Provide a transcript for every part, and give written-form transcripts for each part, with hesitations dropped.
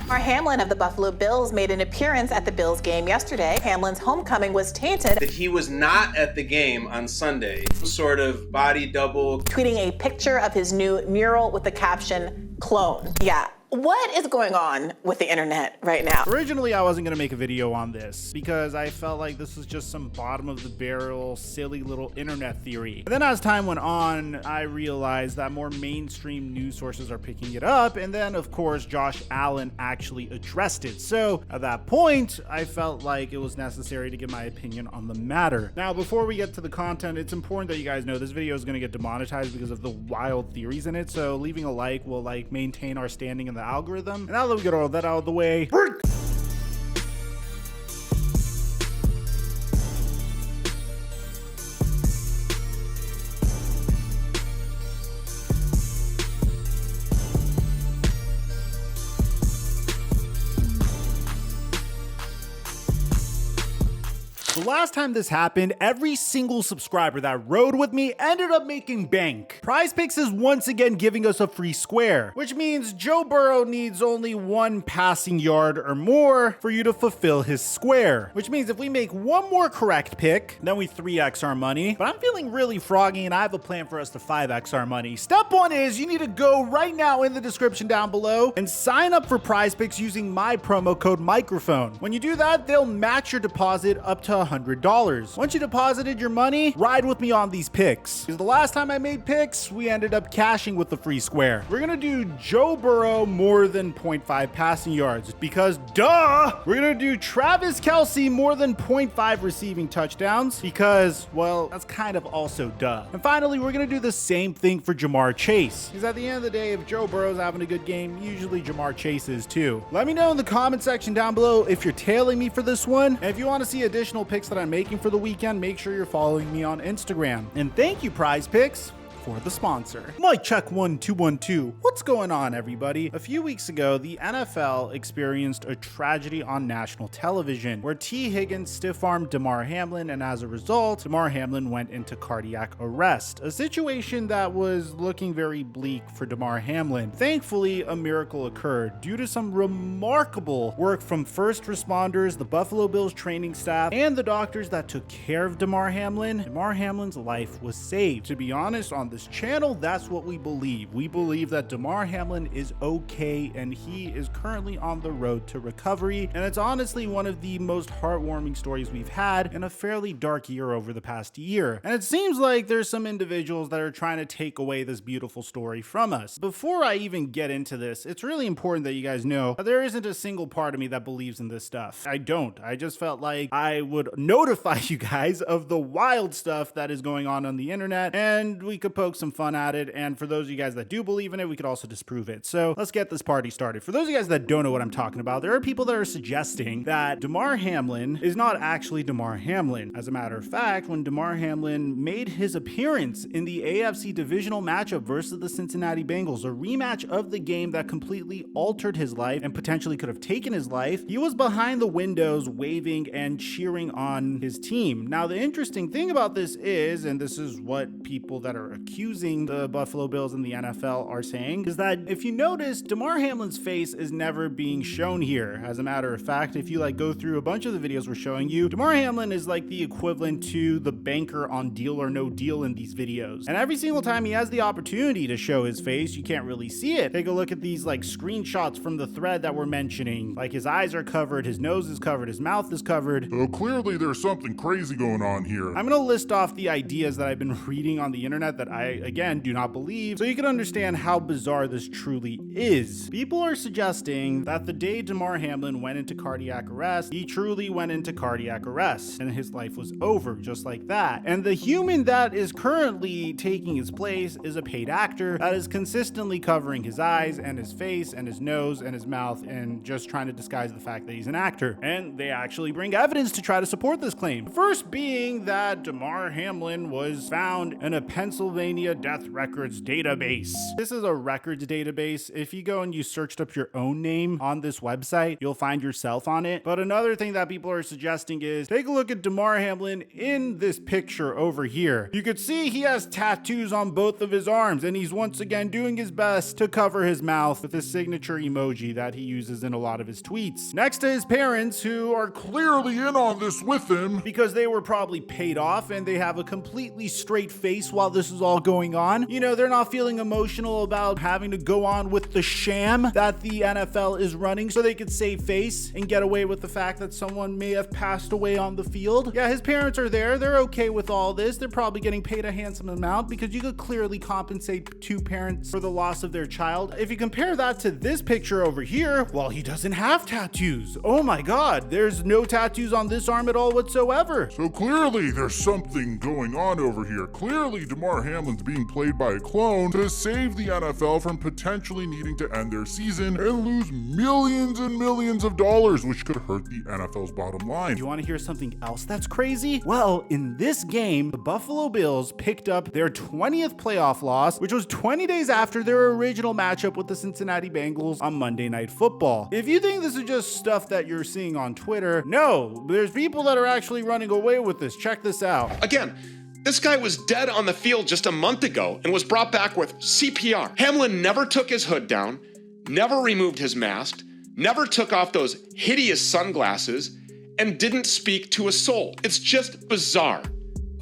Damar Hamlin of the Buffalo Bills made an appearance at the Bills game yesterday. Hamlin's homecoming was tainted. That he was not at the game on Sunday. Some sort of body double. Tweeting a picture of his new mural with the caption, "Clone." Yeah. What is going on with the internet right now? Originally, I wasn't gonna make a video on this because I felt like this was just some bottom of the barrel, silly little internet theory. But then as time went on, I realized that more mainstream news sources are picking it up. And then of course, Josh Allen actually addressed it. So at that point, I felt like it was necessary to give my opinion on the matter. Now, before we get to the content, it's important that you guys know this video is gonna get demonetized because of the wild theories in it. So leaving a like will maintain our standing in the algorithm. And now that we get all that out of the way, the last time this happened, every single subscriber that rode with me ended up making bank. PrizePicks is once again giving us a free square, which means Joe Burrow needs only 1 passing yard or more for you to fulfill his square, which means if we make 1 more correct pick, then we 3x our money. But I'm feeling really froggy and I have a plan for us to 5x our money. Step 1 is you need to go right now in the description down below and sign up for PrizePicks using my promo code Mikerophone. When you do that, they'll match your deposit up to $100. Once you deposited your money, ride with me on these picks. Because the last time I made picks, we ended up cashing with the free square. We're gonna do Joe Burrow more than 0.5 passing yards because duh! We're gonna do Travis Kelce more than 0.5 receiving touchdowns because, well, that's kind of also duh. And finally, we're gonna do the same thing for Jamar Chase. Because at the end of the day, if Joe Burrow's having a good game, usually Jamar Chase is too. Let me know in the comment section down below if you're tailing me for this one. And if you want to see additional picks that I'm making for the weekend, make sure you're following me on Instagram. And thank you, PrizePicks, for the sponsor. Mic check 1 2 1 2. What's going on, everybody? A few weeks ago, the NFL experienced a tragedy on national television where T. Higgins stiff-armed Damar Hamlin, and as a result, Damar Hamlin went into cardiac arrest, a situation that was looking very bleak for Damar Hamlin. Thankfully, a miracle occurred due to some remarkable work from first responders, the Buffalo Bills training staff, and the doctors that took care of Damar Hamlin. Damar Hamlin's life was saved. To be honest, on this channel, that's what we believe. We believe that Damar Hamlin is okay and he is currently on the road to recovery, and it's honestly one of the most heartwarming stories we've had in a fairly dark year over the past year. And it seems like there's some individuals that are trying to take away this beautiful story from us. Before I even get into this, it's really important that you guys know that there isn't a single part of me that believes in this stuff. I don't. I just felt like I would notify you guys of the wild stuff that is going on the internet, and we could poke some fun at it. And for those of you guys that do believe in it, we could also disprove it. So let's get this party started. For those of you guys that don't know what I'm talking about, there are people that are suggesting that Damar Hamlin is not actually Damar Hamlin. As a matter of fact, when Damar Hamlin made his appearance in the AFC divisional matchup versus the Cincinnati Bengals, a rematch of the game that completely altered his life and potentially could have taken his life, he was behind the windows waving and cheering on his team. Now, the interesting thing about this is, and this is what people that are accusing the Buffalo Bills and the NFL are saying, is that if you notice, Damar Hamlin's face is never being shown here. As a matter of fact, if you go through a bunch of the videos we're showing you, Damar Hamlin is like the equivalent to the banker on Deal or No Deal in these videos. And every single time he has the opportunity to show his face, you can't really see it. Take a look at these screenshots from the thread that we're mentioning. His eyes are covered, his nose is covered, his mouth is covered. So clearly there's something crazy going on here. I'm gonna list off the ideas that I've been reading on the internet that I, again, do not believe, so you can understand how bizarre this truly is. People are suggesting that the day Damar Hamlin went into cardiac arrest, he truly went into cardiac arrest, and his life was over, just like that. And the human that is currently taking his place is a paid actor that is consistently covering his eyes and his face and his nose and his mouth and just trying to disguise the fact that he's an actor. And they actually bring evidence to try to support this claim. First being that Damar Hamlin was found in a Pennsylvania WrestleMania Death Records database. This is a records database. If you go and you searched up your own name on this website, you'll find yourself on it. But another thing that people are suggesting is take a look at Damar Hamlin in this picture over here. You could see he has tattoos on both of his arms, and he's once again doing his best to cover his mouth with his signature emoji that he uses in a lot of his tweets. Next to his parents, who are Clearly in on this with him. because they were probably paid off and they have a completely straight face while this is all going on. You know, they're not feeling emotional about having to go on with the sham that the NFL is running so they could save face and get away with the fact that someone may have passed away on the field. Yeah, his parents are there. They're okay with all this. They're probably getting paid a handsome amount because you could clearly compensate two parents for the loss of their child. If you compare that to this picture over here, well, he doesn't have tattoos. Oh my God, there's no tattoos on this arm at all whatsoever. So clearly there's something going on over here. Clearly Damar Hamlin's being played by a clone to save the NFL from potentially needing to end their season and lose millions and millions of dollars, which could hurt the NFL's bottom line. You want to hear something else that's crazy? Well, in this game, the Buffalo Bills picked up their 20th playoff loss, which was 20 days after their original matchup with the Cincinnati Bengals on Monday Night Football. If you think this is just stuff that you're seeing on Twitter, no, there's people that are actually running away with this. Check this out. Again, this guy was dead on the field just a month ago and was brought back with CPR. Hamlin never took his hood down, never removed his mask, never took off those hideous sunglasses, and didn't speak to a soul. It's just bizarre.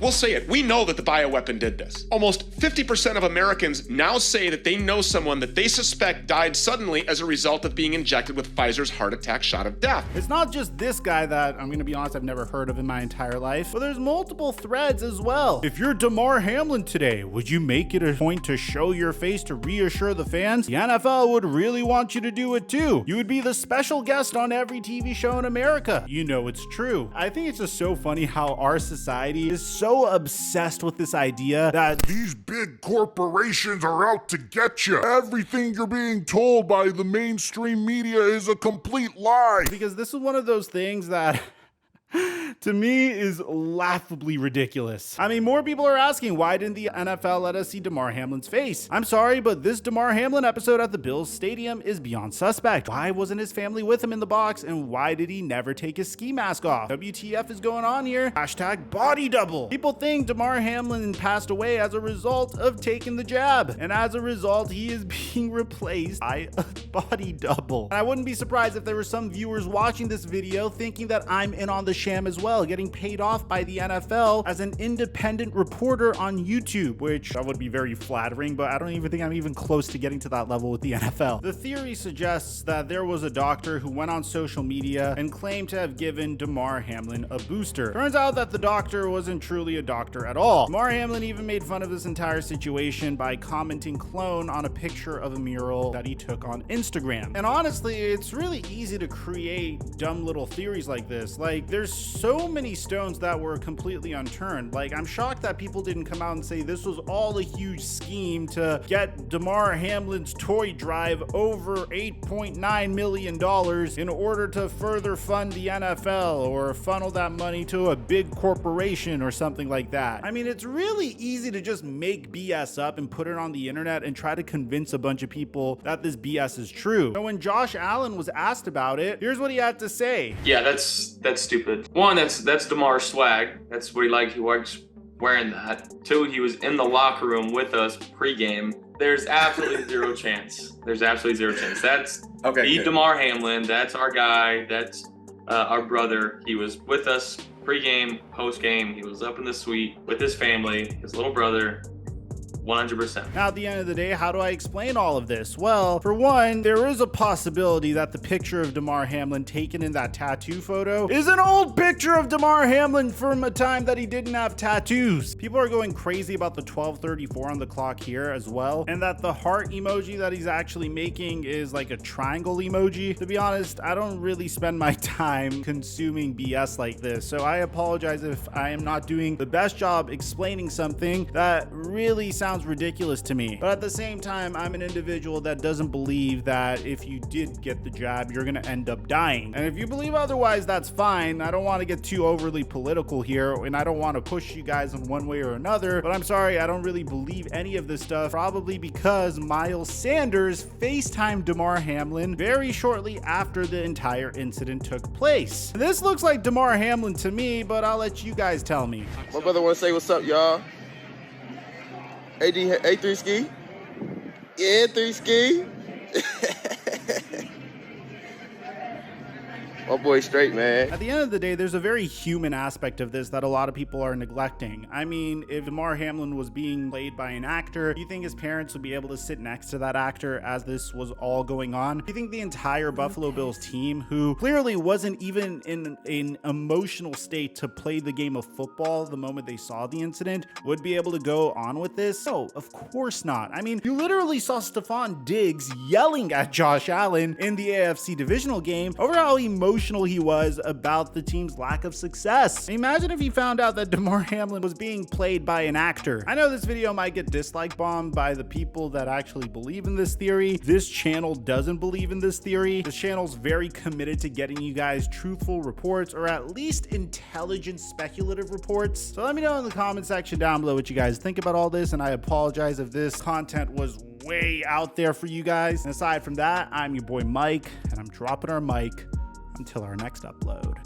We'll say it. We know that the bioweapon did this. Almost 50% of Americans now say that they know someone that they suspect died suddenly as a result of being injected with Pfizer's heart attack shot of death. It's not just this guy that, I'm gonna be honest, I've never heard of in my entire life, but there's multiple threads as well. If you're Damar Hamlin today, would you make it a point to show your face to reassure the fans? The NFL would really want you to do it too. You would be the special guest on every TV show in America. You know it's true. I think it's just so funny how our society is so obsessed with this idea that These big corporations are out to get you. Everything you're being told by the mainstream media is a complete lie. because this is one of those things that to me is laughably ridiculous. I mean, more people are asking, why didn't the NFL let us see Damar Hamlin's face? I'm sorry, but this Damar Hamlin episode at the Bills Stadium is beyond suspect. Why wasn't his family with him in the box, and why did he never take his ski mask off? WTF is going on here? Hashtag body double. People think Damar Hamlin passed away as a result of taking the jab, and as a result, he is being replaced by a body double. And I wouldn't be surprised if there were some viewers watching this video thinking that I'm in on the sham as well, getting paid off by the NFL as an independent reporter on YouTube, which that would be very flattering, but I don't even think I'm even close to getting to that level with the NFL. The theory suggests that there was a doctor who went on social media and claimed to have given Damar Hamlin a booster. Turns out that the doctor wasn't truly a doctor at all. Damar Hamlin even made fun of this entire situation by commenting clone on a picture of a mural that he took on Instagram. And honestly, it's really easy to create dumb little theories like this. Like, there's so many stones that were completely unturned. Like, I'm shocked that people didn't come out and say this was all a huge scheme to get Damar Hamlin's toy drive over $8.9 million in order to further fund the NFL or funnel that money to a big corporation or something like that. I mean, it's really easy to just make BS up and put it on the internet and try to convince a bunch of people that this BS is true. So when Josh Allen was asked about it, here's what he had to say. Yeah, that's stupid. One, that's Damar's swag. That's what he liked. He likes wearing that. Two, he was in the locker room with us pregame. There's absolutely zero chance. There's absolutely zero chance. That's Okay, Damar Hamlin. That's our guy. That's our brother. He was with us pregame, postgame. He was up in the suite with his family, his little brother. 100%. Now, at the end of the day, how do I explain all of this? Well, for one, there is a possibility that the picture of Damar Hamlin taken in that tattoo photo is an old picture of Damar Hamlin from a time that he didn't have tattoos. People are going crazy about the 12:34 on the clock here as well, and that the heart emoji that he's actually making is like a triangle emoji. To be honest, I don't really spend my time consuming BS like this, so I apologize if I am not doing the best job explaining something that really sounds sounds ridiculous to me. But at the same time, I'm an individual that doesn't believe that if you did get the jab, you're gonna end up dying. And if you believe otherwise, that's fine. I don't want to get too overly political here, and I don't want to push you guys in one way or another, but I'm sorry, I don't really believe any of this stuff, probably because Miles Sanders FaceTimed Damar Hamlin very shortly after the entire incident took place. This looks like Damar Hamlin to me, but I'll let you guys tell me. My brother want to say what's up, y'all. A3 ski? Yeah, 3 ski. My boy straight, man. At the end of the day, there's a very human aspect of this that a lot of people are neglecting. I mean, if Damar Hamlin was being played by an actor, do you think his parents would be able to sit next to that actor as this was all going on? Do you think the entire Buffalo Bills team, who clearly wasn't even in an emotional state to play the game of football the moment they saw the incident, would be able to go on with this? No, of course not. I mean, you literally saw Stephon Diggs yelling at Josh Allen in the AFC divisional game over how emotional he was about the team's lack of success. Imagine if he found out that Damar Hamlin was being played by an actor. I know this video might get dislike bombed by the people that actually believe in this theory. This channel doesn't believe in this theory. This channel's very committed to getting you guys truthful reports, or at least intelligent speculative reports. So let me know in the comment section down below what you guys think about all this, and I apologize if this content was way out there for you guys. And aside from that, I'm your boy Mike, and I'm dropping our mic until our next upload.